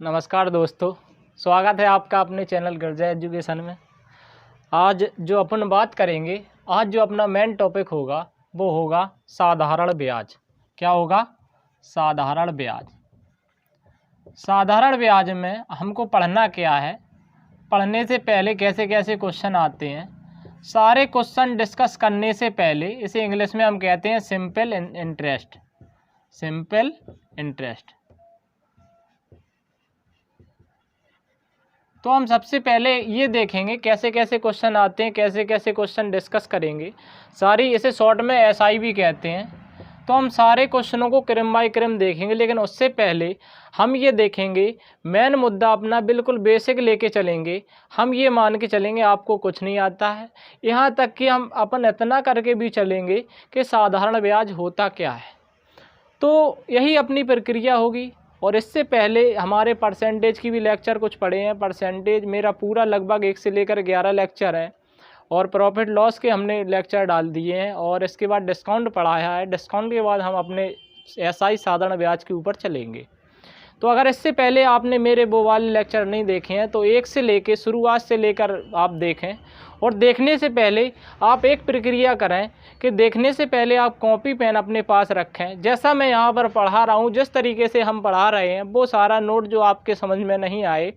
नमस्कार दोस्तों, स्वागत है आपका अपने चैनल गर्जा एजुकेशन में। आज जो अपन बात करेंगे, आज जो अपना मेन टॉपिक होगा वो होगा साधारण ब्याज। क्या होगा? साधारण ब्याज। साधारण ब्याज में हमको पढ़ना क्या है, पढ़ने से पहले कैसे कैसे क्वेश्चन आते हैं, सारे क्वेश्चन डिस्कस करने से पहले इसे इंग्लिश में हम कहते हैं सिंपल इंटरेस्ट। Simple interest. तो हम सबसे पहले ये देखेंगे कैसे कैसे क्वेश्चन आते हैं, कैसे कैसे क्वेश्चन डिस्कस करेंगे। सारी इसे शॉर्ट में एसआई भी कहते हैं। तो हम सारे क्वेश्चनों को क्रम बाय क्रम देखेंगे, लेकिन उससे पहले हम ये देखेंगे मेन मुद्दा अपना बिल्कुल बेसिक लेके चलेंगे। हम ये मान के चलेंगे आपको कुछ नहीं आता है, यहाँ तक कि हम अपन इतना करके भी चलेंगे कि साधारण ब्याज होता क्या है। तो यही अपनी प्रक्रिया होगी। और इससे पहले हमारे परसेंटेज की भी लेक्चर कुछ पढ़े हैं। परसेंटेज मेरा पूरा लगभग 1 से लेकर 11 लेक्चर है, और प्रॉफिट लॉस के हमने लेक्चर डाल दिए हैं, और इसके बाद डिस्काउंट पढ़ाया है। डिस्काउंट के बाद हम अपने एसआई साधारण ब्याज के ऊपर चलेंगे। तो अगर इससे पहले आपने मेरे वो वाले लेक्चर नहीं देखे हैं तो 1 से लेकर शुरुआत से लेकर आप देखें। और देखने से पहले आप एक प्रक्रिया करें कि देखने से पहले आप कॉपी पेन अपने पास रखें। जैसा मैं यहाँ पर पढ़ा रहा हूँ, जिस तरीके से हम पढ़ा रहे हैं, वो सारा नोट जो आपके समझ में नहीं आए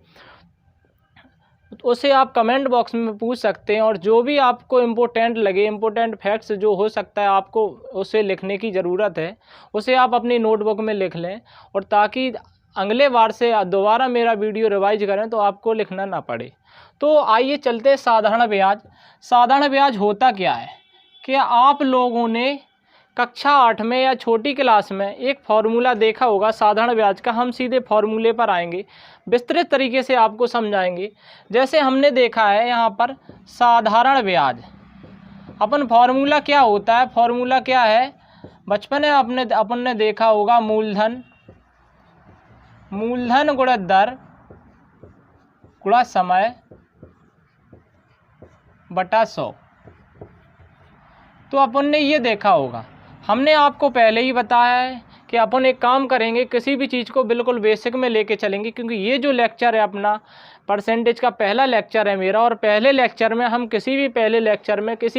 उसे आप कमेंट बॉक्स में पूछ सकते हैं। और जो भी आपको इम्पोर्टेंट लगे, इम्पोर्टेंट फैक्ट्स जो हो सकता है आपको उसे लिखने की ज़रूरत है, उसे आप अपनी नोटबुक में लिख लें। और ताकि अगले बार से दोबारा मेरा वीडियो रिवाइज करें तो आपको लिखना ना पड़े। तो आइए चलते हैं साधारण ब्याज। साधारण ब्याज होता क्या है? क्या आप लोगों ने कक्षा 8 में या छोटी क्लास में एक फार्मूला देखा होगा साधारण ब्याज का? हम सीधे फार्मूले पर आएंगे, विस्तृत तरीके से आपको समझाएंगे। जैसे हमने देखा है यहाँ पर साधारण ब्याज, अपन फार्मूला क्या होता है, फार्मूला क्या है? बचपन में अपन ने देखा होगा मूलधन गुणा दर गुणा समय बटा 100। तो अपन ने ये देखा होगा। हमने आपको पहले ही बताया है कि अपन एक काम करेंगे, किसी भी चीज़ को बिल्कुल बेसिक में लेके चलेंगे, क्योंकि ये जो लेक्चर है अपना परसेंटेज का पहला लेक्चर है मेरा। और पहले लेक्चर में हम किसी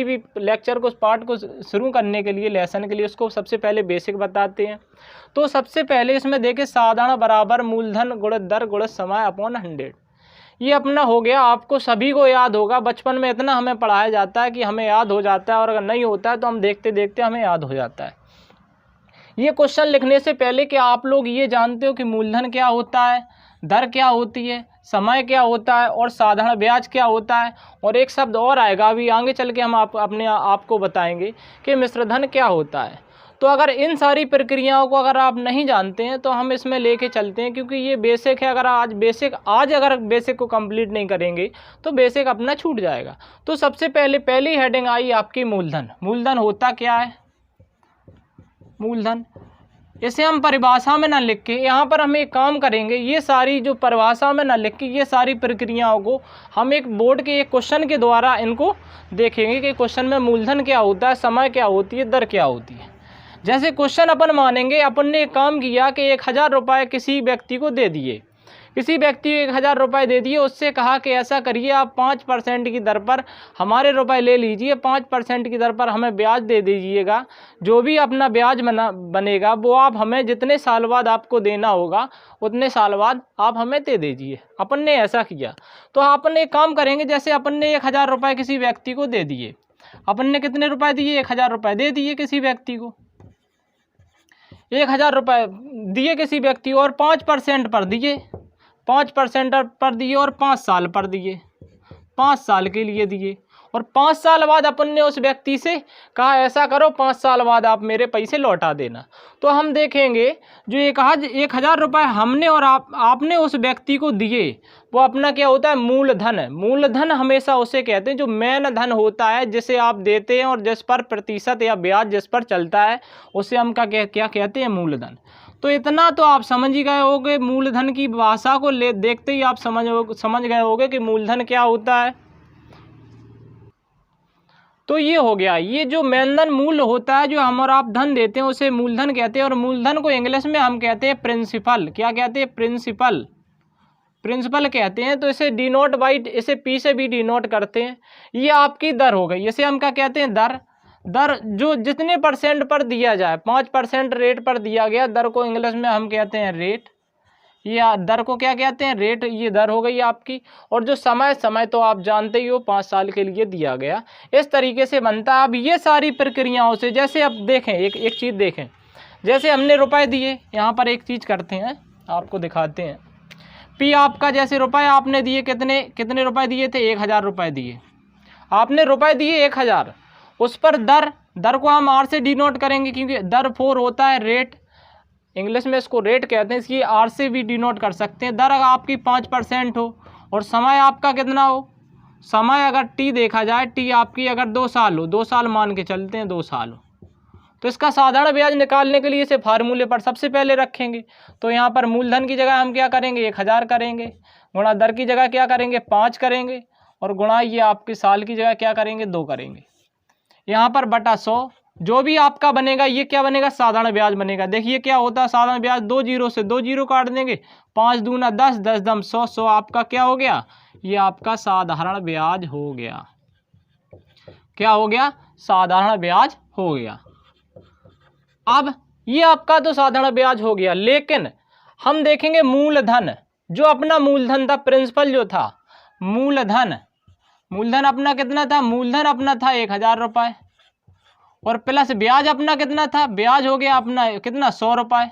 भी लेक्चर को पार्ट को शुरू करने के लिए, लेसन के लिए, उसको सबसे पहले बेसिक बताते हैं। तो सबसे पहले इसमें देखें साधारण बराबर मूलधन गुणा दर गुणा समय अपॉन 100। ये अपना हो गया, आपको सभी को याद होगा। बचपन में इतना हमें पढ़ाया जाता है कि हमें याद हो जाता है, और अगर नहीं होता है तो हम देखते देखते हमें याद हो जाता है। ये क्वेश्चन लिखने से पहले कि आप लोग ये जानते हो कि मूलधन क्या होता है, दर क्या होती है, समय क्या होता है, और साधारण ब्याज क्या होता है। और एक शब्द और आएगा, अभी आगे चल के हम आपको बताएंगे कि मिश्रधन क्या होता है। तो अगर इन सारी प्रक्रियाओं को अगर आप नहीं जानते हैं तो हम इसमें लेके चलते हैं, क्योंकि ये बेसिक है। अगर आज बेसिक को कंप्लीट नहीं करेंगे तो बेसिक अपना छूट जाएगा। तो सबसे पहली हेडिंग आई आपकी मूलधन। मूलधन होता क्या है? मूलधन, इसे हम परिभाषा में ना लिख के, यहाँ पर हम एक काम करेंगे, ये सारी जो परिभाषा में ना लिख के ये सारी प्रक्रियाओं को हम एक बोर्ड के एक क्वेश्चन के द्वारा इनको देखेंगे कि क्वेश्चन में मूलधन क्या होता है, समय क्या होती है, दर क्या होती है। जैसे क्वेश्चन अपन मानेंगे, अपन ने एक काम किया कि 1000 रुपये किसी व्यक्ति को दे दिए, किसी व्यक्ति को 1000 रुपये दे दिए। उससे कहा कि ऐसा करिए, आप 5% की दर पर हमारे रुपए ले लीजिए, 5% की दर पर हमें ब्याज दे दीजिएगा। जो भी अपना ब्याज बनेगा वो आप हमें जितने साल बाद आपको देना होगा उतने साल बाद आप हमें दे दीजिए। अपन ने ऐसा किया। तो अपन एक काम करेंगे, जैसे अपन ने 1000 रुपये किसी व्यक्ति को दे दिए। अपन ने कितने रुपए दिए? 1000 रुपये दे दिए किसी व्यक्ति को। 1000 रुपये दिए किसी व्यक्ति को, और 5% पर दिए, 5% पर दिए, और 5 साल पर दिए, 5 साल के लिए दिए। और 5 साल बाद अपन ने उस व्यक्ति से कहा ऐसा करो, 5 साल बाद आप मेरे पैसे लौटा देना। तो हम देखेंगे जो 1000 रुपये हमने और आपने उस व्यक्ति को दिए, वो अपना क्या होता है? मूलधन है। मूलधन हमेशा उसे कहते हैं जो मेन धन होता है, जिसे आप देते हैं और जिस पर प्रतिशत या ब्याज जिस पर चलता है, उसे हम क्या कहते हैं? मूलधन। तो इतना तो आप समझ ही गए होगे, मूलधन की भाषा को देखते ही आप समझ गए होगे कि मूलधन क्या होता है। तो ये हो गया, ये जो मेनधन मूल्य होता है, जो हम और आप धन देते हैं उसे मूलधन कहते हैं। और मूलधन को इंग्लिश में हम कहते हैं प्रिंसिपल। क्या कहते हैं? प्रिंसिपल। प्रिंसिपल कहते हैं, तो इसे डिनोट बाई, इसे पी से भी डिनोट करते हैं। ये आपकी दर हो गई, इसे हम क्या कहते हैं, दर। दर जो जितने परसेंट पर दिया जाए, 5% रेट पर दिया गया, दर को इंग्लिश में हम कहते हैं रेट। ये दर को क्या कहते हैं, रेट। ये दर हो गई आपकी। और जो समय, समय तो आप जानते ही हो 5 साल के लिए दिया गया। इस तरीके से बनता है। अब ये सारी प्रक्रियाओं से, जैसे अब देखें एक चीज़ देखें, जैसे हमने रुपए दिए, यहाँ पर एक चीज़ करते हैं, आपको दिखाते हैं। पी आपका, जैसे रुपए आपने दिए, कितने रुपए दिए थे, 1000 रुपये दिए आपने, रुपए दिए 1000। उस पर दर को हम आर से डिनोट करेंगे, क्योंकि दर 4 होता है रेट, इंग्लिश में इसको रेट कहते हैं, इसकी आर से भी डिनोट कर सकते हैं। दर आपकी 5% हो और समय आपका कितना हो, समय अगर टी देखा जाए, टी आपकी अगर 2 साल हो, 2 साल मान के चलते हैं, 2 साल हो, तो इसका साधारण ब्याज निकालने के लिए इसे फार्मूले पर सबसे पहले रखेंगे। तो यहाँ पर मूलधन की जगह हम क्या करेंगे, 1000 करेंगे, गुणा दर की जगह क्या करेंगे, 5 करेंगे, और गुणा ये आपके साल की जगह क्या करेंगे, 2 करेंगे। यहाँ पर बटा 100, जो भी आपका बनेगा, ये क्या बनेगा, साधारण ब्याज बनेगा। देखिए क्या होता है साधारण ब्याज, 2 जीरो से 2 जीरो काट देंगे, 5 दूना 10, 10 दम 100, 100 आपका क्या हो गया, ये आपका साधारण ब्याज हो गया। क्या हो गया, साधारण ब्याज हो गया। अब ये आपका तो साधारण ब्याज हो गया, लेकिन हम देखेंगे मूलधन, जो अपना मूलधन था, प्रिंसिपल जो था, मूलधन अपना कितना था, मूलधन अपना था 1000 रुपये, और प्लस ब्याज अपना कितना था, ब्याज हो गया अपना कितना, 100 रुपये।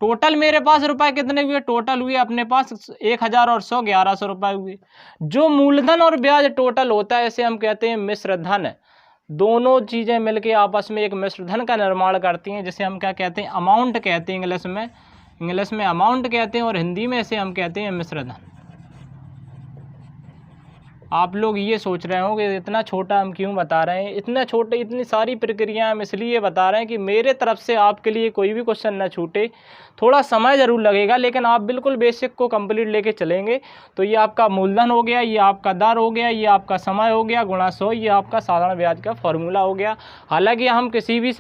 टोटल मेरे पास रुपए कितने हुए, टोटल हुए अपने पास 1000 और 100, 1100 रुपये हुए। जो मूलधन और ब्याज टोटल होता है, इसे हम कहते हैं मिश्र धन। दोनों चीज़ें मिलके आपस में एक मिश्र धन का निर्माण करती हैं, जिसे हम क्या कहते हैं, अमाउंट कहते हैं। इंग्लिश में अमाउंट कहते हैं, और हिंदी में इसे हम कहते हैं मिश्र धन। आप लोग ये सोच रहे हो कि इतना छोटा हम क्यों बता रहे हैं, इतना छोटे, इतनी सारी प्रक्रिया हम इसलिए बता रहे हैं कि मेरे तरफ से आपके लिए कोई भी क्वेश्चन ना छूटे। थोड़ा समय ज़रूर लगेगा, लेकिन आप बिल्कुल बेसिक को कंप्लीट लेके चलेंगे तो ये आपका मूलधन हो गया, ये आपका दर हो गया, ये आपका समय हो गया, गुणा 100, ये आपका साधारण ब्याज का फॉर्मूला हो गया। हालांकि हम किसी भी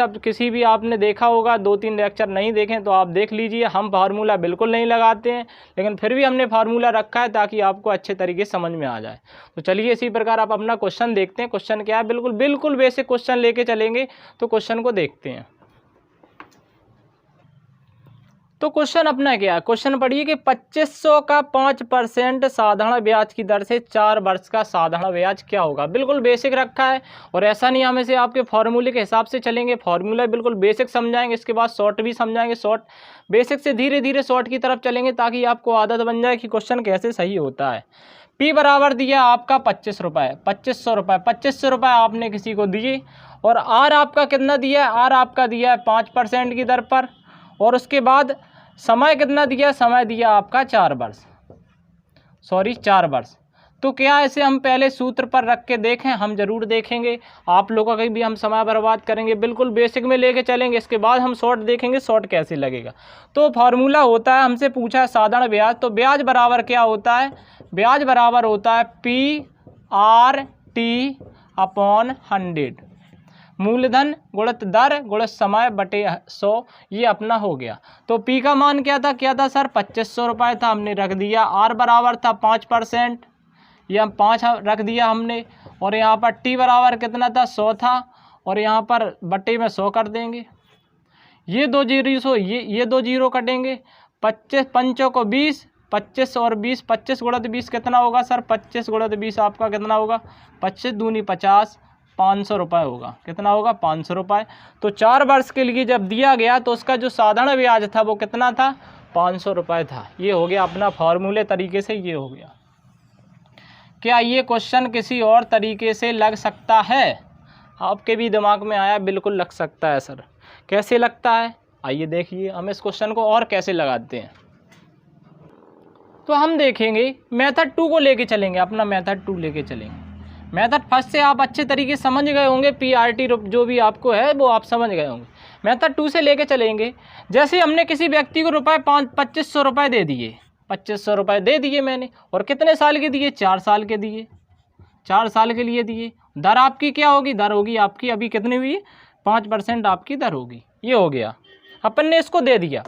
आपने देखा होगा, 2-3 लेक्चर नहीं देखें तो आप देख लीजिए, हम फार्मूला बिल्कुल नहीं लगाते हैं, लेकिन फिर भी हमने फार्मूला रखा है ताकि आपको अच्छे तरीके से समझ में आ जाए। तो चलिए इसी प्रकार आप अपना क्वेश्चन देखते हैं। क्वेश्चन क्या है, बिल्कुल बेसिक क्वेश्चन लेके चलेंगे, तो क्वेश्चन को देखते हैं। तो क्वेश्चन अपना क्या है, क्वेश्चन पढ़िए कि 2500 का 5% साधारण ब्याज की दर से 4 वर्ष का साधारण ब्याज क्या होगा। बिल्कुल बेसिक रखा है, और ऐसा नहीं हम इसे आपके फॉर्मूले के हिसाब से चलेंगे, फॉर्मूला बिल्कुल बेसिक समझाएंगे, इसके बाद शॉर्ट भी समझाएंगे। शॉर्ट बेसिक से धीरे धीरे शॉर्ट की तरफ चलेंगे, ताकि आपको आदत बन जाए कि क्वेश्चन कैसे सही होता है। पी बराबर दिया आपका 25 रुपये, 2500 रुपये, 2500 रुपये आपने किसी को दिए, और आर आपका कितना दिया है, आर आपका दिया है 5% की दर पर, और उसके बाद समय कितना दिया, समय दिया आपका 4 वर्ष। तो क्या इसे हम पहले सूत्र पर रख के देखें, हम जरूर देखेंगे। आप लोगों का भी हम समय बर्बाद करेंगे, बिल्कुल बेसिक में लेके चलेंगे, इसके बाद हम शॉर्ट देखेंगे, शॉर्ट कैसे लगेगा। तो फार्मूला होता है, हमसे पूछा है साधारण ब्याज, तो ब्याज बराबर क्या होता है, ब्याज बराबर होता है PRT/100, मूलधन गुणित दर गुणित समय बटे 100, ये अपना हो गया। तो P का मान क्या था सर, 2500 रुपये था, हमने रख दिया। R बराबर था 5%, ये हम 5 रख दिया हमने, और यहाँ पर T बराबर कितना था, 100 था, और यहाँ पर बटे में 100 कर देंगे। ये 2 जीरो, ये 2 जीरो कटेंगे, 25 पंचों को 20, 25 और 20, 25 गुणित 20 कितना होगा सर, 25 गुणित 20 आपका कितना होगा, 25 दूनी 50, 500 रुपये होगा। कितना होगा, 500 रुपये। तो 4 वर्ष के लिए जब दिया गया तो उसका जो साधारण ब्याज था वो कितना था, 500 रुपये था। ये हो गया अपना फॉर्मूले तरीके से, ये हो गया। क्या ये क्वेश्चन किसी और तरीके से लग सकता है, आपके भी दिमाग में आया, बिल्कुल लग सकता है सर। कैसे लगता है, आइए देखिए हम इस क्वेश्चन को और कैसे लगाते हैं। तो हम देखेंगे मेथड 2 को लेके चलेंगे, अपना मेथड 2 लेके चलेंगे। मेथड फर्स्ट से आप अच्छे तरीके से समझ गए होंगे, PRT जो भी आपको है वो आप समझ गए होंगे। मेथड 2 से लेके चलेंगे। जैसे हमने किसी व्यक्ति को 2500 रुपये दे दिए, 2500 रुपये दे दिए मैंने, और कितने साल के दिए, 4 साल के दिए, 4 साल के लिए दिए। दर आपकी क्या होगी, दर होगी आपकी अभी कितनी हुई, 5% आपकी दर होगी। ये हो गया। अपन ने इसको दे दिया।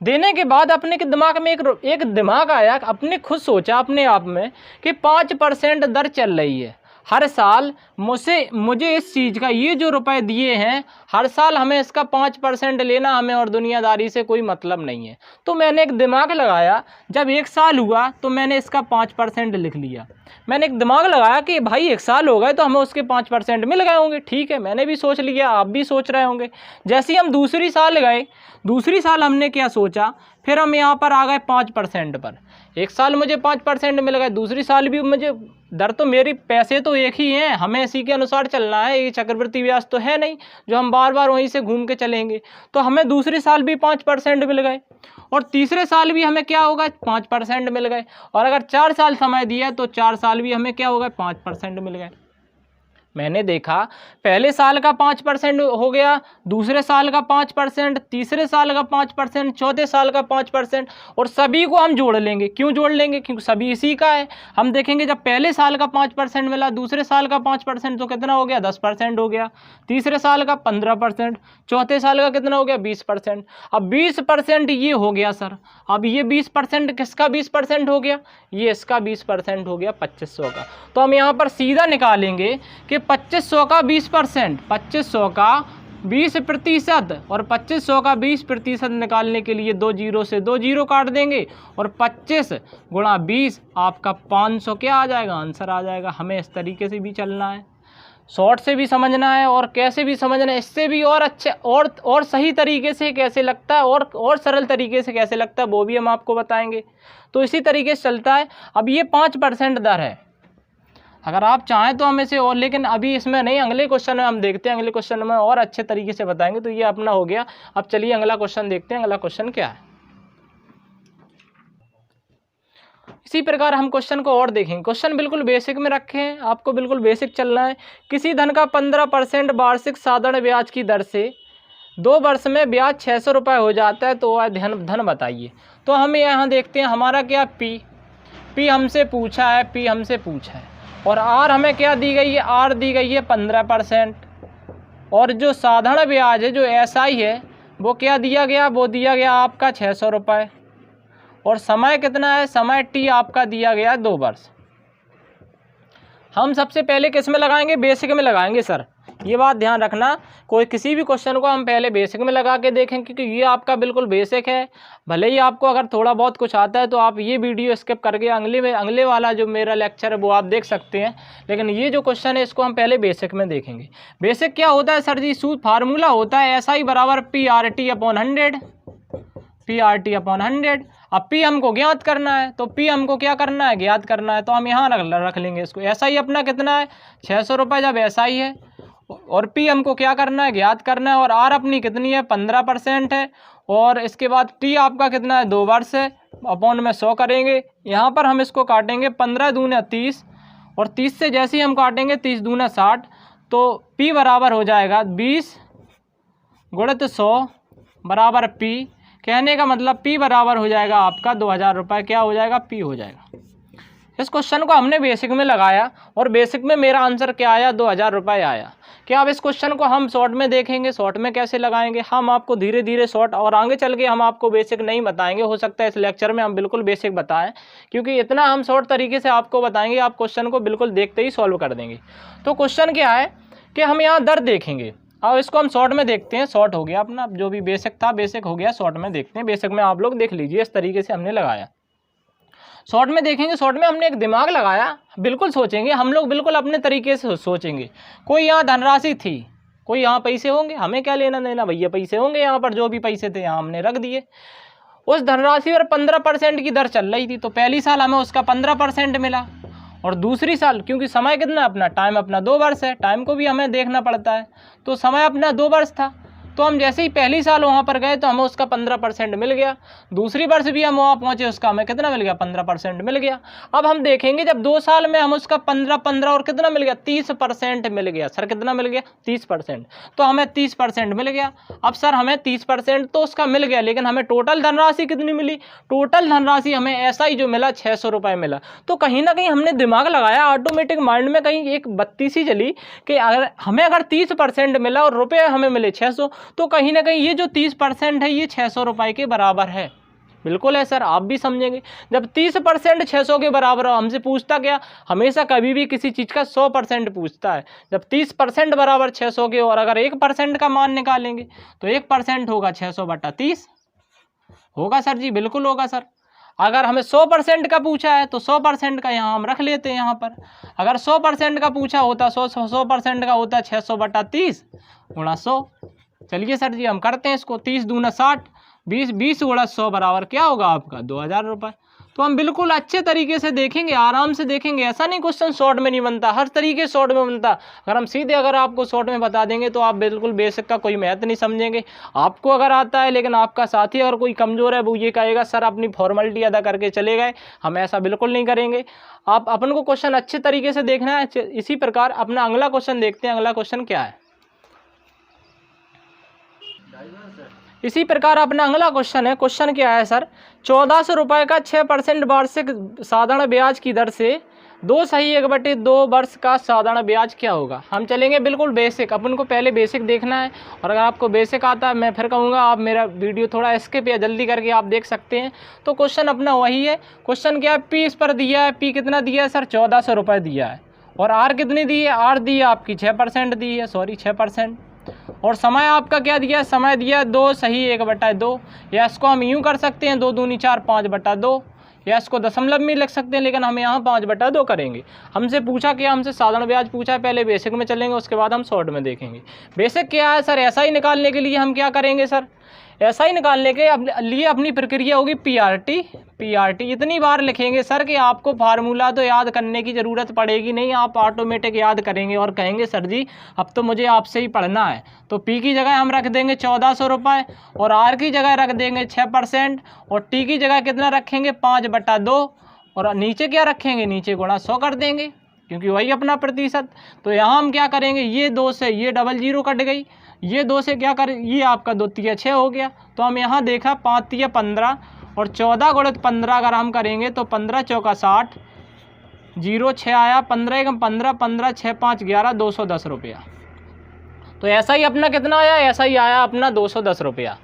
देने के बाद अपने के दिमाग में एक दिमाग आया, अपने खुद सोचा अपने आप में कि 5% दर चल रही है हर साल, मुझे इस चीज़ का ये जो रुपए दिए हैं हर साल हमें इसका 5% लेना, हमें और दुनियादारी से कोई मतलब नहीं है। तो मैंने एक दिमाग लगाया, जब 1 साल हुआ तो मैंने इसका 5% लिख लिया। मैंने एक दिमाग लगाया कि भाई 1 साल हो गए तो हमें उसके 5% मिल गए होंगे, ठीक है, मैंने भी सोच लिया, आप भी सोच रहे होंगे। जैसे ही हम दूसरी साल गए, दूसरी साल हमने क्या सोचा, फिर हम यहाँ पर आ गए 5% पर। 1 साल मुझे 5% मिल गए, दूसरी साल भी मुझे दर तो मेरी पैसे तो एक ही हैं, हमें इसी के अनुसार चलना है, ये चक्रवृद्धि ब्याज तो है नहीं जो हम बार बार वहीं से घूम के चलेंगे। तो हमें दूसरी साल भी 5% मिल गए और तीसरे साल भी हमें क्या होगा, 5% मिल गए। और अगर 4 साल समय दिया तो 4 साल भी हमें क्या होगा, 5% मिल गए। मैंने देखा पहले साल का 5% हो गया, दूसरे साल का 5%, तीसरे साल का 5%, चौथे साल का 5%, और सभी को हम जोड़ लेंगे। क्यों जोड़ लेंगे, क्योंकि सभी इसी का है। हम देखेंगे जब पहले साल का 5% मिला, दूसरे साल का 5% तो कितना हो गया, 10% हो गया, तीसरे साल का 15%, चौथे साल का कितना हो गया, 20%। अब 20% ये हो गया सर, अब ये 20% किसका 20% हो गया, ये इसका 20% हो गया 2500 का। तो हम यहाँ पर सीधा निकालेंगे कि 2500 का 20%, 2500 का 20% और 2500 का 20% निकालने के लिए 2 जीरो से 2 जीरो काट देंगे और 25 गुणा 20 आपका 500 क्या आ जाएगा, आंसर आ जाएगा। हमें इस तरीके से भी चलना है, शॉर्ट से भी समझना है और कैसे भी समझना है, इससे भी और अच्छे और सही तरीके से कैसे लगता है और सरल तरीके से कैसे लगता है वो भी हम आपको बताएंगे। तो इसी तरीके से चलता है। अब ये 5% दर है, अगर आप चाहें तो हम इसे और, लेकिन अभी इसमें नहीं, अगले क्वेश्चन में हम देखते हैं, अगले क्वेश्चन में और अच्छे तरीके से बताएंगे। तो ये अपना हो गया। अब चलिए अगला क्वेश्चन देखते हैं, अगला क्वेश्चन क्या है। इसी प्रकार हम क्वेश्चन को और देखेंगे। क्वेश्चन बिल्कुल बेसिक में रखे हैं, आपको बिल्कुल बेसिक चलना है। किसी धन का 15% वार्षिक साधारण ब्याज की दर से 2 वर्ष में ब्याज 600 रुपये हो जाता है, तो वह धन बताइए। तो हम यहाँ देखते हैं, हमारा क्या पी हमसे पूछा है और आर हमें क्या दी गई है, आर दी गई है 15%, और जो साधारण ब्याज है जो SI है वो क्या दिया गया, वो दिया गया आपका 600 रुपये, और समय कितना है, समय T आपका दिया गया 2 वर्ष। हम सबसे पहले किस में लगाएंगे, बेसिक में लगाएंगे सर, ये बात ध्यान रखना। कोई किसी भी क्वेश्चन को हम पहले बेसिक में लगा के देखें, क्योंकि ये आपका बिल्कुल बेसिक है। भले ही आपको अगर थोड़ा बहुत कुछ आता है तो आप ये वीडियो स्किप करके अगले वाला जो मेरा लेक्चर है वो आप देख सकते हैं, लेकिन ये जो क्वेश्चन है इसको हम पहले बेसिक में देखेंगे। बेसिक क्या होता है सर जी, सूत्र फार्मूला होता है SI बराबर PRT/100, PRT/100। अब P हमको ज्ञात करना है, तो P हमको क्या करना है, ज्ञात करना है, तो हम यहाँ रख लेंगे इसको। SI अपना कितना है, 600 रुपये जब SI है, और P हमको क्या करना है, ज्ञात करना है, और R अपनी कितनी है, 15% है, और इसके बाद T आपका कितना है, 2 वर्ष है, अपॉन में 100 करेंगे। यहाँ पर हम इसको काटेंगे 15 दूने 30, और 30 से जैसे ही हम काटेंगे 30 दूने 60, तो P बराबर हो जाएगा 20 गुणित 100 बराबर P। कहने का मतलब P बराबर हो जाएगा आपका 2000 रुपये, क्या हो जाएगा, P हो जाएगा। इस क्वेश्चन को हमने बेसिक में लगाया और बेसिक में मेरा आंसर क्या आया, 2000 रुपये आया। क्या अब इस क्वेश्चन को हम शॉर्ट में देखेंगे, शॉर्ट में कैसे लगाएंगे, हम आपको धीरे धीरे शॉर्ट, और आगे चल के हम आपको बेसिक नहीं बताएंगे, हो सकता है इस लेक्चर में हम बिल्कुल बेसिक बताएं, क्योंकि इतना हम शॉर्ट तरीके से आपको बताएंगे, आप क्वेश्चन को बिल्कुल देखते ही सॉल्व कर देंगे। तो क्वेश्चन क्या है कि हम यहाँ दर देखेंगे, अब इसको हम शॉर्ट में देखते हैं। शॉर्ट हो गया अपना, जो भी बेसिक था बेसिक हो गया, शॉर्ट में देखते हैं। बेसिक में आप लोग देख लीजिए, इस तरीके से हमने लगाया। शॉर्ट में देखेंगे, शॉर्ट में हमने एक दिमाग लगाया, बिल्कुल सोचेंगे हम लोग, बिल्कुल अपने तरीके से सोचेंगे। कोई यहाँ धनराशि थी, कोई यहाँ पैसे होंगे, हमें क्या लेना देना, भैया पैसे होंगे, यहाँ पर जो भी पैसे थे यहाँ हमने रख दिए। उस धनराशि पर 15% की दर चल रही थी, तो पहली साल हमें उसका 15% मिला, और दूसरी साल, क्योंकि समय कितना अपना, टाइम अपना 2 वर्ष है, टाइम को भी हमें देखना पड़ता है, तो समय अपना 2 वर्ष था। तो हम जैसे ही पहली साल वहाँ पर गए तो हमें उसका 15% मिल गया, दूसरी वर्ष भी हम वहाँ पहुँचे उसका हमें कितना मिल गया, 15% मिल गया। अब हम देखेंगे जब 2 साल में हम उसका 15 और कितना मिल गया, 30% मिल गया। सर कितना मिल गया, 30%, तो हमें 30% मिल गया। अब सर हमें 30% तो उसका मिल गया, लेकिन हमें टोटल धनराशि कितनी मिली, टोटल धनराशि हमें SI जो मिला 600 रुपये मिला। तो कहीं ना कहीं हमने दिमाग लगाया, ऑटोमेटिक माइंड में कहीं एक बत्ती सी जली कि अगर 30% मिला और रुपये हमें मिले 600, तो कहीं ना कहीं ये जो 30% है ये 600 रुपये के बराबर है। बिल्कुल है सर, आप भी समझेंगे। जब 30% 600 के बराबर हो, हमसे पूछता क्या, हमेशा कभी भी किसी चीज़ का 100% पूछता है। जब 30% बराबर 600 के, और अगर 1% का मान निकालेंगे तो 1% होगा 600/30 होगा सर जी, बिल्कुल होगा सर। अगर हमें 100% का पूछा है तो 100% का यहाँ हम रख लेते हैं यहाँ पर। अगर 100% का पूछा होता 100% का होता 600/30 गुणा 100। चलिए सर जी हम करते हैं इसको। 30 दूना 60, 20 गुणा 100 बराबर क्या होगा आपका 2000 रुपये। तो हम बिल्कुल अच्छे तरीके से देखेंगे, आराम से देखेंगे। ऐसा नहीं क्वेश्चन शॉर्ट में नहीं बनता, हर तरीके शॉर्ट में बनता। अगर आपको शॉर्ट में बता देंगे तो आप बिल्कुल बेसिक का कोई महत्व नहीं समझेंगे। आपको अगर आता है, लेकिन आपका साथी अगर कोई कमज़ोर है, वो ये कहेगा सर अपनी फॉर्मेलिटी अदा करके चले गए। हम ऐसा बिल्कुल नहीं करेंगे। आप अपन को क्वेश्चन अच्छे तरीके से देखना है। इसी प्रकार अपना अगला क्वेश्चन देखते हैं। अगला क्वेश्चन क्या है, इसी प्रकार अपना अगला क्वेश्चन है। क्वेश्चन क्या है सर, 1400 रुपये का 6% वार्षिक साधारण ब्याज की दर से 2 सही 1/2 वर्ष का साधारण ब्याज क्या होगा। हम चलेंगे बिल्कुल बेसिक, अपन को पहले बेसिक देखना है। और अगर आपको बेसिक आता है, मैं फिर कहूँगा आप मेरा वीडियो थोड़ा स्किप या जल्दी करके आप देख सकते हैं। तो क्वेश्चन अपना वही है। क्वेश्चन क्या है, पी इस पर दिया है। पी कितना दिया है सर, 1400 रुपये दिया है। और आर कितनी दी है, आर दी है आपकी 6% दी है, 6%। और समय आपका क्या दिया, समय दिया 2 सही 1/2। या इसको हम यूँ कर सकते हैं 2 दूनी 4 5/2, या इसको दशमलव में लिख सकते हैं, लेकिन हम यहाँ 5/2 करेंगे। हमसे पूछा क्या, हमसे साधारण ब्याज पूछा है। पहले बेसिक में चलेंगे, उसके बाद हम शॉर्ट में देखेंगे। बेसिक क्या है सर, ऐसा ही निकालने के लिए हम क्या करेंगे सर, ऐसा ही निकालने के लिए अपनी प्रक्रिया होगी पीआरटी। इतनी बार लिखेंगे सर कि आपको फार्मूला तो याद करने की ज़रूरत पड़ेगी नहीं, आप ऑटोमेटिक याद करेंगे और कहेंगे सर जी अब तो मुझे आपसे ही पढ़ना है। तो पी की जगह हम रख देंगे 1400 रुपये, और आर की जगह रख देंगे 6%, और टी की जगह कितना रखेंगे 5/2, और नीचे क्या रखेंगे, नीचे गुणा 100 कर देंगे, क्योंकि वही अपना प्रतिशत। तो यहाँ हम क्या करेंगे, ये 2 से ये 00 कट गई, ये 2 से क्या कर, ये आपका 2 तिया 6 हो गया। तो हम यहाँ देखा 5 तिया 15, और 14 गुणित 15 अगर हम करेंगे तो 15 चौका 60, 0 6 आया, 15 एकम 15, 15 6 5 11, 210 रुपया। तो ऐसा ही अपना कितना आया, ऐसा ही आया अपना 210 रुपया।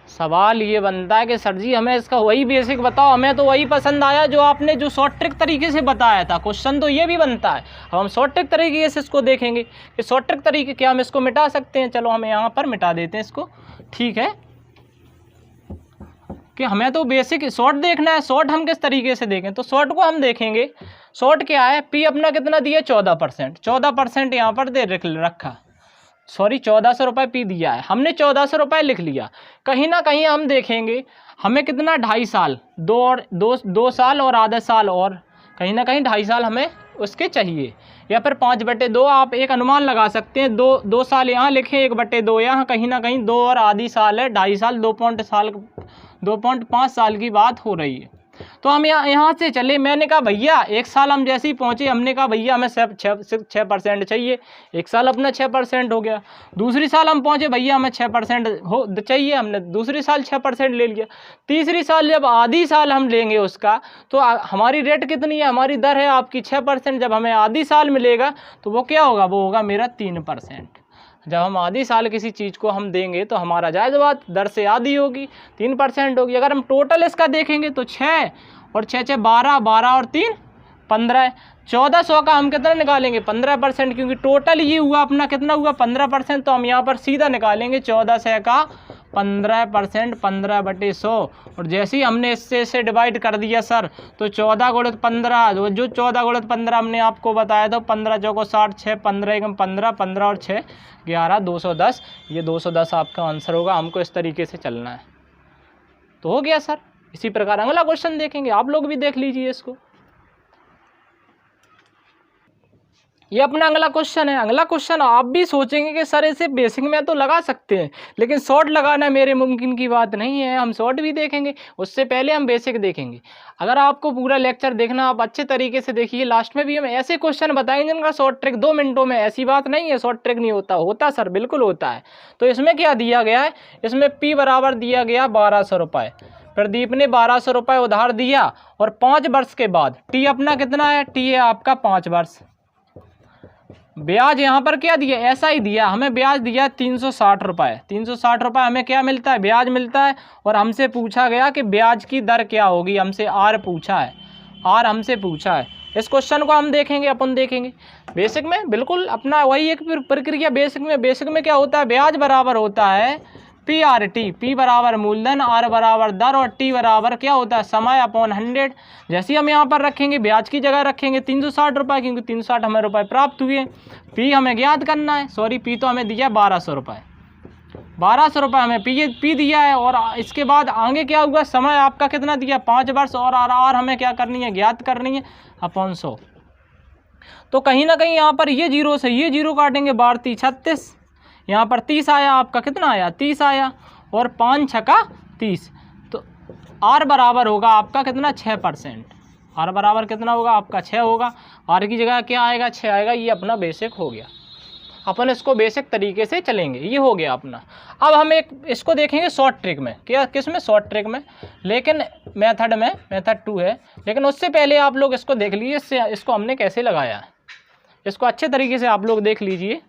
सवाल ये बनता है कि सर जी हमें इसका वही बेसिक बताओ, हमें तो वही पसंद आया जो आपने जो शॉर्ट ट्रिक तरीके से बताया था। क्वेश्चन तो ये भी बनता है, अब हम शॉर्ट ट्रिक तरीके से इसको देखेंगे कि शॉर्ट ट्रिक तरीके क्या हम इसको मिटा सकते हैं। चलो हम यहाँ पर मिटा देते हैं इसको, ठीक है, कि हमें तो बेसिक शॉर्ट देखना है। शॉर्ट हम किस तरीके से देखें, तो शॉर्ट को हम देखेंगे। शॉर्ट क्या है, पी अपना कितना दिया 14%, 14% यहाँ पर दे रखा, 1400 रुपये पी दिया है, हमने 1400 रुपये लिख लिया। कहीं ना कहीं हम देखेंगे हमें कितना 2.5 साल, 2 साल और आधा साल, और कहीं ना कहीं 2.5 साल हमें उसके चाहिए, या फिर 5/2 आप एक अनुमान लगा सकते हैं। 2 साल यहाँ लिखें, 1/2 यहाँ, कहीं ना कहीं 2 और आधी साल है, 2.5 साल, 2.5 साल की बात हो रही है। तो हम यहाँ से चले, मैंने कहा भैया 1 साल हम जैसे ही पहुँचे, हमने कहा भैया हमें 6% चाहिए, 1 साल अपना 6% हो गया। दूसरी साल हम पहुँचे, भैया हमें 6% हो चाहिए, हमने दूसरी साल 6% ले लिया। तीसरी साल जब आधी साल हम लेंगे उसका, तो हमारी रेट कितनी है, हमारी दर है आपकी 6%। जब हमें आधी साल मिलेगा तो वो क्या होगा, वो होगा मेरा 3%। जब हम आधी साल किसी चीज़ को हम देंगे तो हमारा जायज़ बात दर से आधी होगी, 3% होगी। अगर हम टोटल इसका देखेंगे तो 6 और 6 6 12, 12 और 3 15, 1400 का हम कितना निकालेंगे 15%, क्योंकि टोटल ये हुआ अपना कितना हुआ 15%। तो हम यहाँ पर सीधा निकालेंगे 1400 का 15%, 15/100। और जैसे ही हमने इससे डिवाइड कर दिया सर, तो 14 गुणित 15, जो 14 गुणित 15 हमने आपको बताया था, 15 चौको 60, 6 15 एकम 15, 15 और 6 11, 210। ये 210 आपका आंसर होगा। हमको इस तरीके से चलना है। तो हो गया सर। इसी प्रकार अगला क्वेश्चन देखेंगे, आप लोग भी देख लीजिए इसको। ये अपना अगला क्वेश्चन है। अगला क्वेश्चन आप भी सोचेंगे कि सर इसे बेसिक में तो लगा सकते हैं, लेकिन शॉर्ट लगाना मेरे मुमकिन की बात नहीं है। हम शॉर्ट भी देखेंगे, उससे पहले हम बेसिक देखेंगे। अगर आपको पूरा लेक्चर देखना, आप अच्छे तरीके से देखिए। लास्ट में भी हम ऐसे क्वेश्चन बताएंगे जिनका शॉर्ट ट्रिक 2 मिनटों में, ऐसी बात नहीं है शॉर्ट ट्रिक नहीं होता सर, बिल्कुल होता है। तो इसमें क्या दिया गया है, इसमें पी बराबर दिया गया 1200 रुपये। प्रदीप ने 1200 रुपये उधार दिया, और 5 वर्ष के बाद टी अपना कितना है, टी है आपका 5 वर्ष। ब्याज यहाँ पर क्या दिया, ऐसा ही दिया, हमें ब्याज दिया 360 रुपये। 360 रुपये हमें क्या मिलता है, ब्याज मिलता है। और हमसे पूछा गया कि ब्याज की दर क्या होगी, हमसे आर पूछा है, आर हमसे पूछा है। इस क्वेश्चन को हम देखेंगे, अपन देखेंगे बेसिक में, बिल्कुल अपना वही एक प्रक्रिया बेसिक में क्या होता है, ब्याज बराबर होता है पी आर टी, पी बराबर मूलधन, आर बराबर दर और टी बराबर क्या होता है, समय अपॉन 100। जैसे ही हम यहाँ पर रखेंगे ब्याज की जगह रखेंगे 360 रुपये, क्योंकि 360 हमें रुपये प्राप्त हुए। पी हमें ज्ञात करना है, सॉरी पी तो हमें दिया 1200 रुपये, 1200 रुपये हमें पी दिया है। और इसके बाद आगे क्या हुआ, समय आपका कितना दिया 5 वर्ष, और आर हमें क्या करनी है, ज्ञात करनी है अपॉन 100। तो कहीं ना कहीं यहाँ पर ये जीरो से ये जीरो काटेंगे, 12 36, यहाँ पर 30 आया, आपका कितना आया 30 आया, और 5 छक्का 30। तो आर बराबर होगा आपका कितना 6%, आर बराबर कितना होगा आपका 6 होगा। आर की जगह क्या आएगा 6 आएगा। ये अपना बेसिक हो गया, अपन इसको बेसिक तरीके से चलेंगे, ये हो गया अपना। अब हम एक इसको देखेंगे शॉर्ट ट्रिक में, क्या किस में, शॉर्ट ट्रिक में, लेकिन मेथड में, मेथड 2 है। लेकिन उससे पहले आप लोग इसको देख लीजिए, इसको हमने कैसे लगाया है, इसको अच्छे तरीके से आप लोग देख लीजिए।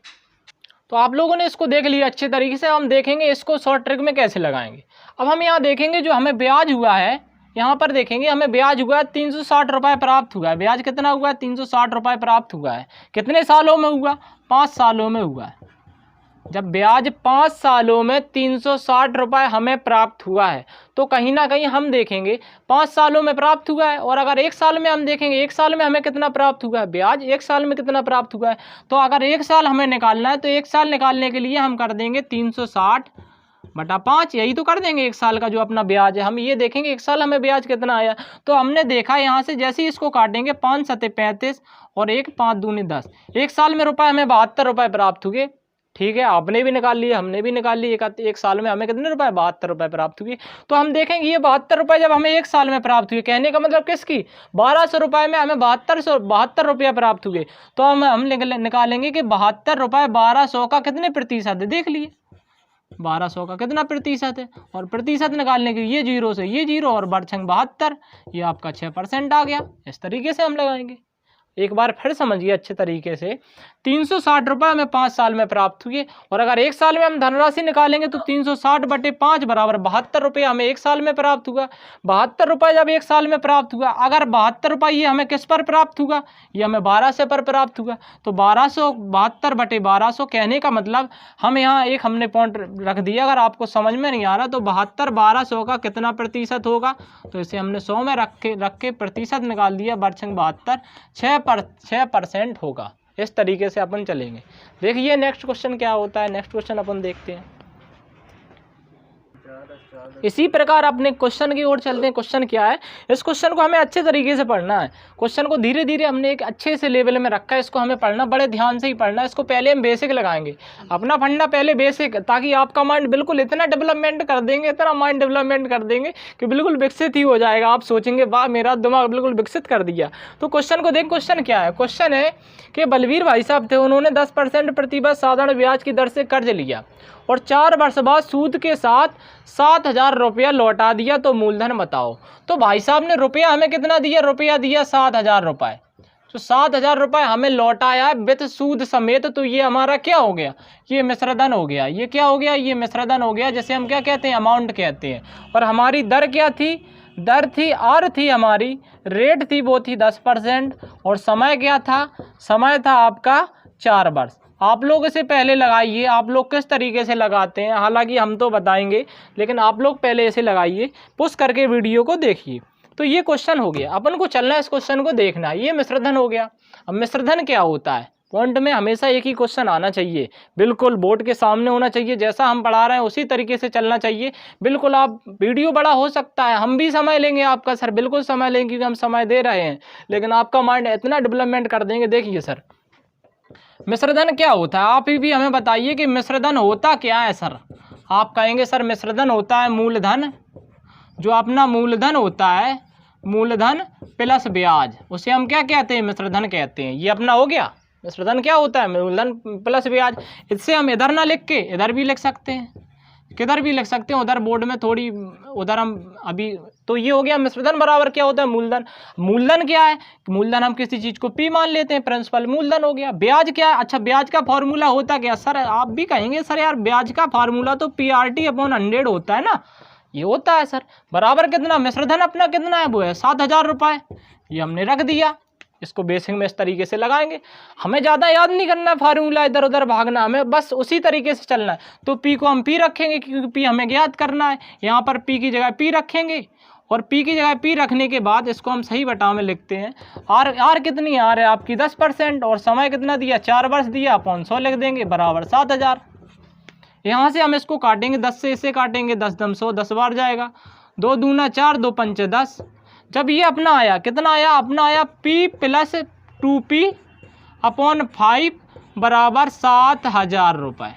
तो आप लोगों ने इसको देख लिया अच्छे तरीके से, हम देखेंगे इसको शॉर्ट ट्रिक में कैसे लगाएंगे। अब हम यहाँ देखेंगे जो हमें ब्याज हुआ है, यहाँ पर देखेंगे हमें ब्याज हुआ है 360 रुपये प्राप्त हुआ है। ब्याज कितना हुआ है 360 रुपये प्राप्त हुआ है। कितने सालों में हुआ, 5 सालों में हुआ है। जब ब्याज 5 सालों में 360 रुपये हमें प्राप्त हुआ है, तो कहीं ना कहीं हम देखेंगे 5 सालों में प्राप्त हुआ है। और अगर 1 साल में हम देखेंगे, 1 साल में हमें कितना प्राप्त हुआ है, ब्याज 1 साल में कितना प्राप्त हुआ है। तो अगर 1 साल हमें निकालना है, तो 1 साल निकालने के लिए हम कर देंगे 360 बटा 5, यही तो कर देंगे 1 साल का जो अपना ब्याज है। हम ये देखेंगे 1 साल हमें ब्याज कितना आया। तो हमने देखा यहाँ से जैसे ही इसको काटेंगे, 5 सत्ते 35 और 1 5 दूनी 10, 1 साल में रुपये हमें 72 रुपये प्राप्त हुए। ठीक है, आपने भी निकाल लिए, हमने भी निकाल लिए। एक साल में हमें कितने रुपए, 72 रुपये प्राप्त हुए। तो हम देखेंगे ये 72 रुपये जब हमें 1 साल में प्राप्त हुए, कहने का मतलब किसकी, 1200 रुपये में हमें 72 रुपये प्राप्त हुए। तो हम निकालेंगे कि 72 रुपये 1200 का कितने प्रतिशत है, देख लिए 1200 का कितना प्रतिशत है। और प्रतिशत निकालने के लिए ये जीरो से ये जीरो और बरछंग 72, ये आपका 6% आ गया। इस तरीके से हम लगाएंगे। एक बार फिर समझिए अच्छे तरीके से, 360 रुपये हमें 5 साल में प्राप्त हुए। और अगर 1 साल में हम धनराशि निकालेंगे तो 360 बटे 5 बराबर 72 रुपये हमें 1 साल में प्राप्त हुआ। 72 रुपये जब 1 साल में प्राप्त हुआ, अगर 72 रुपये ये हमें किस पर प्राप्त हुआ, ये हमें 1200 पर प्राप्त हुआ। तो 72 बटे 1200, कहने का मतलब हम यहाँ एक हमने पॉइंट रख दिया। अगर आपको समझ में नहीं आ रहा तो 72 1200 का कितना प्रतिशत होगा, तो इसे हमने 100 में रख के प्रतिशत निकाल दिया, बरछंग 72 6% होगा। इस तरीके से अपन चलेंगे। देखिए नेक्स्ट क्वेश्चन क्या होता है, नेक्स्ट क्वेश्चन अपन देखते हैं। इसी प्रकार अपने क्वेश्चन की ओर चलते हैं। क्वेश्चन क्या है, इस क्वेश्चन को हमें अच्छे तरीके से पढ़ना है। क्वेश्चन को धीरे धीरे हमने एक अच्छे से लेवल में रखा है, इसको हमें पढ़ना बड़े ध्यान से ही पढ़ना है। इसको पहले हम बेसिक लगाएंगे, अपना फंडा पहले बेसिक, ताकि आपका माइंड बिल्कुल इतना डेवलपमेंट कर देंगे, इतना माइंड डेवलपमेंट कर देंगे कि बिल्कुल विकसित ही हो जाएगा। आप सोचेंगे वाह मेरा दिमाग बिल्कुल विकसित कर दिया। तो क्वेश्चन को देख, क्वेश्चन क्या है, क्वेश्चन है कि बलवीर भाई साहब थे, उन्होंने 10% प्रतिवर्ष साधारण ब्याज की दर से कर्ज लिया और 4 वर्ष बाद सूद के साथ 7000 रुपया लौटा दिया, तो मूलधन बताओ। तो भाई साहब ने रुपया हमें कितना दिया, रुपया दिया 7000 रुपये। तो 7000 रुपये हमें लौटाया विद सूद समेत। तो ये हमारा क्या हो गया, ये मिश्रधन हो गया। ये क्या हो गया, ये मिश्रधन हो गया, जैसे हम क्या कहते हैं, अमाउंट कहते हैं। और हमारी दर क्या थी, दर थी आर थी हमारी, रेट थी वो थी 10%। और समय क्या था, समय था आपका 4 वर्ष। आप लोग इसे पहले लगाइए, आप लोग किस तरीके से लगाते हैं, हालांकि हम तो बताएंगे, लेकिन आप लोग पहले इसे लगाइए, पुश करके वीडियो को देखिए। तो ये क्वेश्चन हो गया, अपन को चलना है इस क्वेश्चन को देखना। ये मिश्रधन हो गया। अब मिश्रधन क्या होता है, पॉइंट में हमेशा एक ही क्वेश्चन आना चाहिए, बिल्कुल बोर्ड के सामने होना चाहिए, जैसा हम पढ़ा रहे हैं उसी तरीके से चलना चाहिए। बिल्कुल आप वीडियो बड़ा हो सकता है, हम भी समय लेंगे आपका, सर बिल्कुल समय लेंगे क्योंकि हम समय दे रहे हैं, लेकिन आपका माइंड इतना डेवलपमेंट कर देंगे। देखिए सर, मिश्रधन क्या होता है, आप ही भी हमें बताइए कि मिश्रधन होता क्या है सर। आप कहेंगे सर मिश्रधन होता है मूलधन, जो अपना मूलधन होता है, मूलधन प्लस ब्याज, उसे हम क्या कहते हैं, मिश्रधन कहते हैं। ये अपना हो गया मिश्रधन। क्या होता है, मूलधन प्लस ब्याज। इससे हम इधर ना लिख के इधर भी लिख सकते हैं, किधर भी लिख सकते हैं, उधर बोर्ड में थोड़ी, उधर हम अभी तो ये हो गया मिश्रधन बराबर क्या होता है, मूलधन। मूलधन क्या है, मूलधन हम किसी चीज को P मान लेते हैं, प्रिंसिपल मूलधन हो गया। ब्याज क्या है, अच्छा ब्याज का फॉर्मूला होता क्या सर, आप भी कहेंगे सर यार ब्याज का फार्मूला तो PRT/100 होता है ना, ये होता है सर। बराबर कितना, मिश्रधन अपना कितना है, वो है 7,000 रुपये, ये हमने रख दिया। इसको बेसिक में इस तरीके से लगाएंगे, हमें ज़्यादा याद नहीं करना है फार्मूला, इधर उधर भागना, हमें बस उसी तरीके से चलना है। तो P को हम P रखेंगे क्योंकि P हमें ज्ञात करना है, यहाँ पर P की जगह P रखेंगे और P की जगह P रखने के बाद इसको हम सही बटाव में लिखते हैं। R कितनी R है आपकी 10% और समय कितना दिया 4 वर्ष दिया, अपॉन 100 लिख देंगे बराबर 7,000। यहाँ से हम इसको काटेंगे, 10 से इसे काटेंगे, 10 दम 100, 10 बार जाएगा, 2 दूना 4, 2 पंचे 10। जब ये अपना आया कितना आया, अपना आया P+2P/5 बराबर 7,000 रुपये,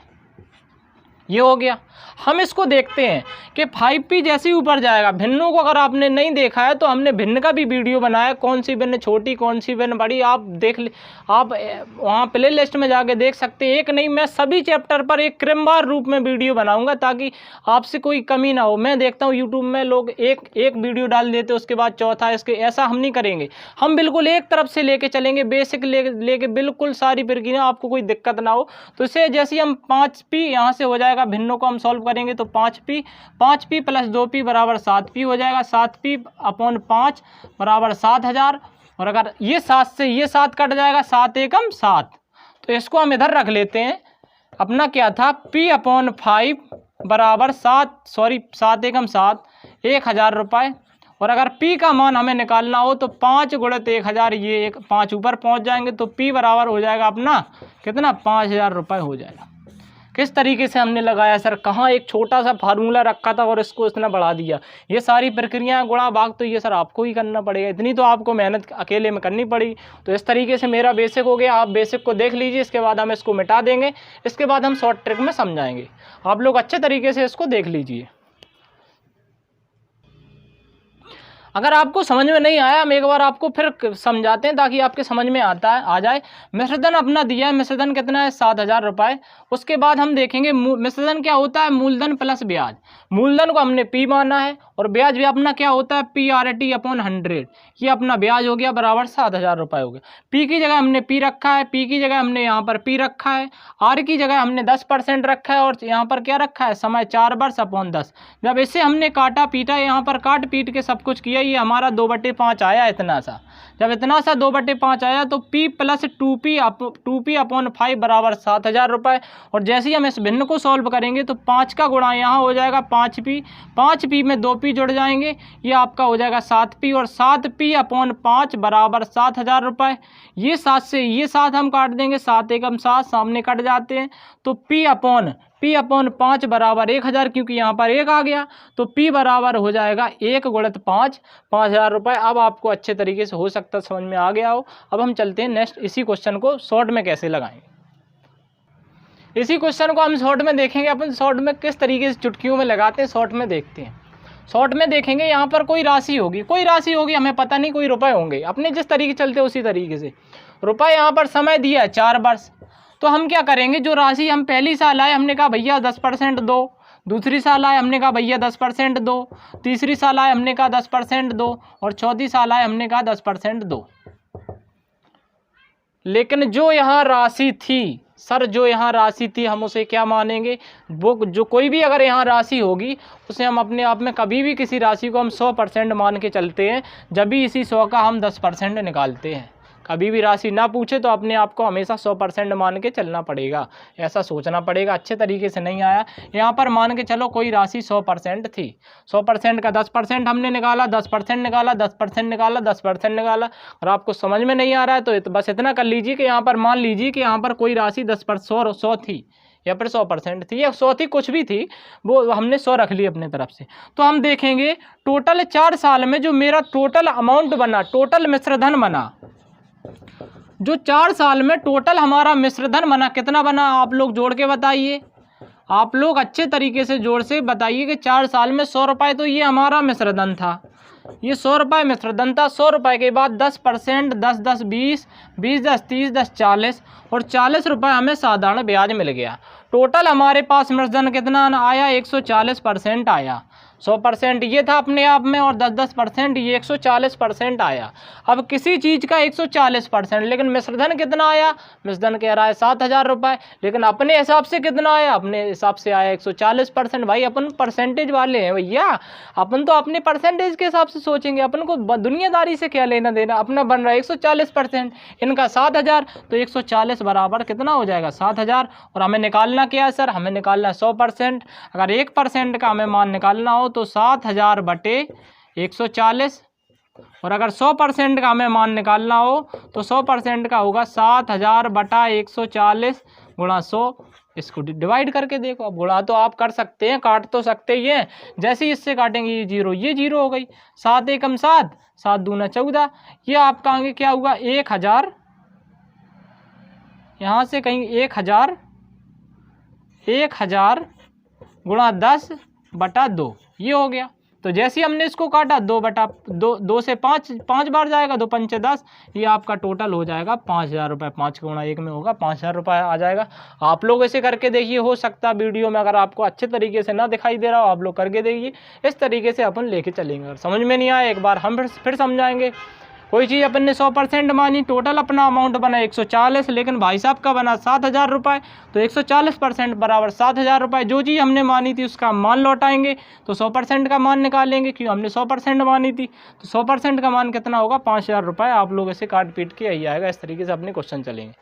ये हो गया। हम इसको देखते हैं कि 5P जैसे ही ऊपर जाएगा, भिन्नों को अगर आपने नहीं देखा है तो हमने भिन्न का भी वीडियो बनाया, कौन सी भिन्न छोटी कौन सी भिन्न बड़ी, आप देख ले, आप वहाँ प्ले लिस्ट में जाके देख सकते हैं। एक नहीं, मैं सभी चैप्टर पर एक क्रमवार रूप में वीडियो बनाऊंगा ताकि आपसे कोई कमी ना हो। मैं देखता हूँ यूट्यूब में लोग एक वीडियो डाल देते उसके बाद चौथा, इसके ऐसा हम नहीं करेंगे, हम बिल्कुल एक तरफ से लेके चलेंगे, बेसिक लेके बिल्कुल सारी प्रक्रिया, आपको कोई दिक्कत ना हो। तो इसे जैसे ही हम 5P यहाँ से हो जाएगा, भिन्नों को हम सॉल्व करेंगे तो 5P + 2P बराबर 7P हो जाएगा, 7P/5 बराबर 7,000। और अगर ये 7 से ये 7 कट जाएगा, 7 एकम 7, तो इसको हम इधर रख लेते हैं। अपना क्या था, P/5 बराबर 7 एकम 7, 1,000 रुपये। और अगर P का मान हमें निकालना हो तो 5 × 1,000, ये 5 ऊपर पहुंच जाएंगे तो P बराबर हो जाएगा अपना कितना, 5,000 रुपये हो जाएगा। किस तरीके से हमने लगाया सर, कहाँ एक छोटा सा फार्मूला रखा था और इसको इतना बढ़ा दिया। ये सारी प्रक्रियाएं गुणा भाग तो ये सर आपको ही करना पड़ेगा, इतनी तो आपको मेहनत अकेले में करनी पड़ी। तो इस तरीके से मेरा बेसिक हो गया, आप बेसिक को देख लीजिए, इसके बाद हम इसको मिटा देंगे, इसके बाद हम शॉर्ट ट्रिक में समझाएंगे। आप लोग अच्छे तरीके से इसको देख लीजिए। अगर आपको समझ में नहीं आया, हम एक बार आपको फिर समझाते हैं ताकि आपके समझ में आ जाए। मिश्रधन अपना दिया है, मिश्रधन कितना है 7,000 रुपये। उसके बाद हम देखेंगे मिश्रधन क्या होता है, मूलधन प्लस ब्याज। मूलधन को हमने P माना है और ब्याज भी अपना क्या होता है, PRT/100, ये अपना ब्याज हो गया बराबर 7,000 रुपये हो गया। P की जगह हमने P रखा है, P की जगह हमने यहाँ पर P रखा है, R की जगह हमने 10% रखा है और यहाँ पर क्या रखा है, समय 4 वर्ष अपॉन 10। जब इसे हमने काटा पीटा, यहाँ पर काट पीट के सब कुछ किया, ये हमारा 2/5 आया इतना सा। जब इतना सा 2/5 आया तो P+2P/5 बराबर 7,000 रुपये। और जैसे ही हम इस भिन्न को सॉल्व करेंगे तो 5 का गुणा यहाँ हो जाएगा 5P, 5P में 2P जुड़ जाएंगे, ये आपका हो जाएगा 7P और 7P/5 बराबर 7,000 रुपये। ये 7 से ये 7 हम काट देंगे, 7 एकम 7 सामने कट जाते हैं, तो P/5 बराबर 1,000, क्योंकि यहाँ पर 1 आ गया तो P बराबर हो जाएगा 1 × 5, 5,000 रुपये। अब आपको अच्छे तरीके से हो सकता समझ में आ गया हो। अब हम चलते हैं नेक्स्ट, इसी क्वेश्चन को शॉर्ट में कैसे लगाएंगे। इसी क्वेश्चन को हम शॉर्ट में देखेंगे, अपन शॉर्ट में किस तरीके से चुटकियों में लगाते हैं, शॉर्ट में देखते हैं। शॉर्ट में देखेंगे, यहाँ पर कोई राशि होगी, हमें पता नहीं, कोई रुपए होंगे, अपने जिस तरीके चलते उसी तरीके से। रुपए यहाँ पर समय दिया है 4 वर्ष, तो हम क्या करेंगे, जो राशि हम पहली साल आए हमने कहा भैया 10% दो, दूसरी साल आए हमने कहा भैया 10% दो, तीसरी साल आए हमने कहा 10% दो, और चौथी साल आए हमने कहा 10% दो। लेकिन जो यहाँ राशि थी सर, जो यहाँ राशि थी हम उसे क्या मानेंगे, वो जो कोई भी अगर यहाँ राशि होगी उसे हम अपने आप में कभी भी किसी राशि को हम 100% मान के चलते हैं, जब भी इसी 100 का हम 10% निकालते हैं। कभी भी राशि ना पूछे तो अपने आप को हमेशा 100% मान के चलना पड़ेगा, ऐसा सोचना पड़ेगा। अच्छे तरीके से नहीं आया, यहाँ पर मान के चलो कोई राशि 100% थी, 100% का 10% हमने निकाला, 10% निकाला, 10% निकाला, 10% निकाला। और आपको समझ में नहीं आ रहा है तो बस इतना कर लीजिए कि यहाँ पर मान लीजिए कि यहाँ पर कोई राशि 100 थी या फिर 100% थी या 100 थी, कुछ भी थी, वो हमने 100 रख ली अपने तरफ से। तो हम देखेंगे टोटल 4 साल में जो मेरा टोटल अमाउंट बना, टोटल मिश्रधन बना, जो 4 साल में टोटल हमारा मिश्रधन बना, कितना बना आप लोग जोड़ के बताइए। आप लोग अच्छे तरीके से जोड़ से बताइए कि 4 साल में 100 रुपये तो ये हमारा मिश्रधन था, ये 100 रुपये मिश्रधन था। 100 रुपये के बाद 10%, 10 10 20, 20 10 30, 10 40, और 40 रुपये हमें साधारण ब्याज मिल गया। टोटल हमारे पास मृतधन कितना आया, 140% आया। 100% ये था अपने आप में और 10-10% ये 140% आया। अब किसी चीज़ का 140%, लेकिन मिश्रधन कितना आया, मिश्रधन कह रहा है 7,000 रुपये, लेकिन अपने हिसाब से कितना आया, अपने हिसाब से आया 140%। भाई अपन परसेंटेज वाले हैं भैया, अपन तो अपने परसेंटेज के हिसाब से सोचेंगे, अपन को दुनियादारी से क्या लेना देना। अपना बन रहा है 140%, इनका 7,000, तो 140 बराबर कितना हो जाएगा, 7,000। और हमें निकालना क्या है सर, हमें निकालना 100%। अगर 1% का हमें मान निकालना हो तो 7,000 बटे 140, और अगर 100% का हमें मान निकालना हो तो 100% का होगा 7,000 बटा 140 गुणा 100। इसको डिवाइड करके देखो, अब गुणा तो आप कर सकते हैं, काट तो सकते ही हैं। जैसे ही इससे काटेंगे ये जीरो हो गई, 7 एकम 7, 7 दूना 14। ये आप कहेंगे क्या हुआ, 1,000, यहाँ से कहीं 1,000 गुणा 10 बटा 2, ये हो गया। तो जैसे ही हमने इसको काटा 2 से 5 बार जाएगा, 2 पंचे 10, ये आपका टोटल हो जाएगा 5,000 रुपये। 5 गुणा 1 में होगा 5,000 रुपये आ जाएगा। आप लोग ऐसे करके देखिए, हो सकता है वीडियो में अगर आपको अच्छे तरीके से ना दिखाई दे रहा हो, आप लोग करके देखिए। इस तरीके से अपन लेके चलेंगे। अगर समझ में नहीं आया एक बार हम फिर समझाएंगे। कोई चीज़ अपन ने 100% मानी, टोटल अपना अमाउंट बना 140, लेकिन भाई साहब का बना 7,000 रुपये, तो 140% बराबर 7,000 रुपये। जो चीज़ हमने मानी थी उसका मान लौटाएंगे, तो 100% का मान निकालेंगे, क्यों हमने 100% मानी थी। तो 100% का मान कितना होगा, 5,000 रुपये। आप लोग ऐसे काट पीट के यही आएगा। इस तरीके से अपने क्वेश्चन चलेंगे।